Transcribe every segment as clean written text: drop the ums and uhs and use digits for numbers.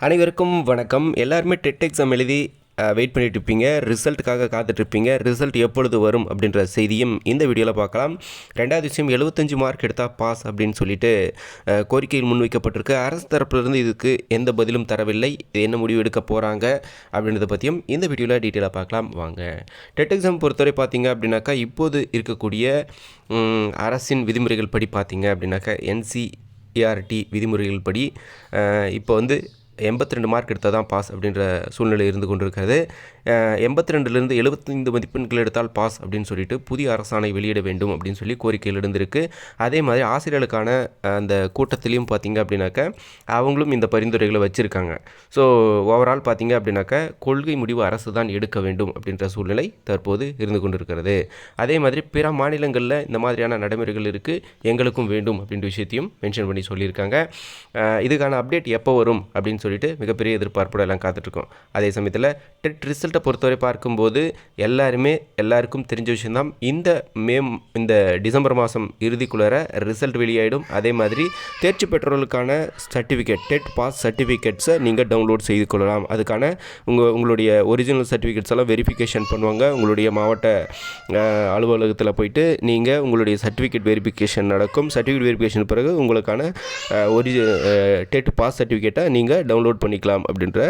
அனைவருக்கும் வணக்கம். எல்லாருமே டெட் எக்ஸாம் எழுதி வெயிட் பண்ணிட்டு இருப்பீங்க. ரிசல்ட்டுக்காக காத்துட்ருப்பீங்க. ரிசல்ட் எப்பொழுது வரும் அப்படின்ற செய்தியும் இந்த வீடியோவில் பார்க்கலாம். ரெண்டாவது விஷயம், 75 மார்க் எடுத்தால் பாஸ் அப்படின்னு சொல்லிட்டு கோரிக்கையில் முன்வைக்கப்பட்டிருக்கு. அரசு தரப்பிலிருந்து இதுக்கு எந்த பதிலும் தரவில்லை. இது என்ன முடிவு எடுக்க போகிறாங்க அப்படின்றத பற்றியும் இந்த வீடியோவில் டீட்டெயிலாக பார்க்கலாம் வாங்க. டெட் எக்ஸாம் பொறுத்தவரை பார்த்தீங்க அப்படின்னாக்கா, இப்போது இருக்கக்கூடிய அரசின் விதிமுறைகள் படி பார்த்தீங்க அப்படின்னாக்கா, NCERT விதிமுறைகள் படி இப்போ 82 மார்க் எடுத்தால் தான் பாஸ் அப்படின்ற சூழ்நிலை இருந்து கொண்டிருக்கிறது. 82லேருந்து 75 மதிப்பெண்கள் எடுத்தால் பாஸ் அப்படின்னு சொல்லிட்டு புதிய அரசாணை வெளியிட வேண்டும் அப்படின்னு சொல்லி கோரிக்கையில் இருந்திருக்கு. அதே மாதிரி ஆசிரியர்களுக்கான அந்த கூட்டத்திலையும் பார்த்திங்க அப்படின்னாக்கா அவங்களும் இந்த பரிந்துரைகளை வச்சுருக்காங்க. ஸோ ஓவரால் பார்த்திங்க அப்படின்னாக்கா கொள்கை முடிவு அரசு தான் எடுக்க வேண்டும் அப்படின்ற சூழ்நிலை தற்போது இருந்து கொண்டிருக்கிறது. அதே மாதிரி பிற மாநிலங்களில் இந்த மாதிரியான நடைமுறைகள் இருக்குது, எங்களுக்கும் வேண்டும் அப்படின்ற விஷயத்தையும் மென்ஷன் பண்ணி சொல்லியிருக்காங்க. இதுக்கான அப்டேட் எப்போ வரும் அப்படின்னு சொல்லிட்டு மிகப்பெரிய எதிர்பார்ப்போட எல்லாம் காத்துட்ருக்கோம். அதே சமயத்தில் டெட் ரிசல்ட்டை பொறுத்தவரை பார்க்கும்போது எல்லாருக்கும் தெரிஞ்ச விஷயம்தான். இந்த டிசம்பர் மாதம் இறுதிக்குள்ளார ரிசல்ட் வெளியாயிடும். அதே மாதிரி தேர்ச்சி பெற்றவர்களுக்கான சர்டிஃபிகேட், டெட் பாஸ் சர்டிஃபிகேட்ஸை நீங்கள் டவுன்லோட் செய்து கொள்ளலாம். அதுக்கான உங்களுடைய ஒரிஜினல் சர்டிஃபிகேட்ஸ் எல்லாம் வெரிஃபிகேஷன் பண்ணுவாங்க. உங்களுடைய மாவட்ட அலுவலகத்தில் போயிட்டு நீங்கள் உங்களுடைய சர்டிஃபிகேட் வெரிஃபிகேஷன் நடக்கும். சர்டிஃபிகேட் வெரிஃபிகேஷன் பிறகு உங்களுக்கான டெட் பாஸ் சர்டிஃபிகேட்டை நீங்கள் டவுன்லோட் பண்ணிக்கலாம் அப்படின்ற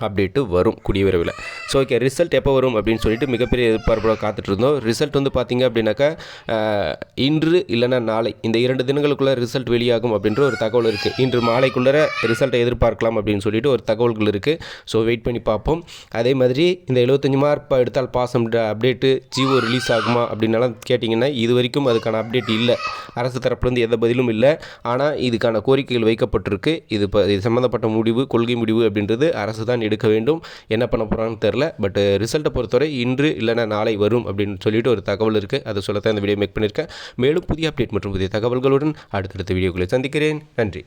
அப்டேட்டு வரும் கூடிய விரைவில். ஸோ ஓகே, ரிசல்ட் எப்போ வரும் அப்படின்னு சொல்லிட்டு மிகப்பெரிய எதிர்பார்ப்போட காத்துட்ருந்தோம். ரிசல்ட் பார்த்திங்க அப்படின்னாக்கா இன்று இல்லைனா நாளை, இந்த 2 தினங்களுக்குள்ளே ரிசல்ட் வெளியாகும் அப்படின்ற ஒரு தகவல் இருக்குது. இன்று மாலைக்குள்ளே ரிசல்ட்டை எதிர்பார்க்கலாம் அப்படின்னு சொல்லிட்டு ஒரு தகவல்கள் இருக்குது. ஸோ வெயிட் பண்ணி பார்ப்போம். அதே மாதிரி இந்த 75 மார்க் எடுத்தால் பாஸ் அப்படின்ற அப்டேட்டு ஜிஓ ரிலீஸ் ஆகுமா அப்படின்னாலாம் கேட்டிங்கன்னா, இது வரைக்கும் அதுக்கான அப்டேட் இல்லை. அரசு தரப்புலேருந்து எந்த பதிலும் இல்லை. ஆனால் இதுக்கான கோரிக்கைகள் வைக்கப்பட்டிருக்கு. இது சம்மந்தப்பட்ட முடிவு, கொள்கை முடிவு அப்படின்றது அரசு தான் எடுக்க வேண்டும். என்ன பண்ண போகிறான்னு தெரில. பட் ரிசல்ட்டை பொறுத்தவரை இன்று இல்லைனா நாளை வரும் அப்படின்னு சொல்லிட்டு ஒரு தகவல் இருக்குது. அதை சொல்லத்தான் இந்த வீடியோ மேக் பண்ணியிருக்கேன். மேலும் புதிய அப்டேட் மற்றும் புதிய தகவல்களுடன் அடுத்தடுத்த வீடியோக்களை சந்திக்கிறேன். நன்றி.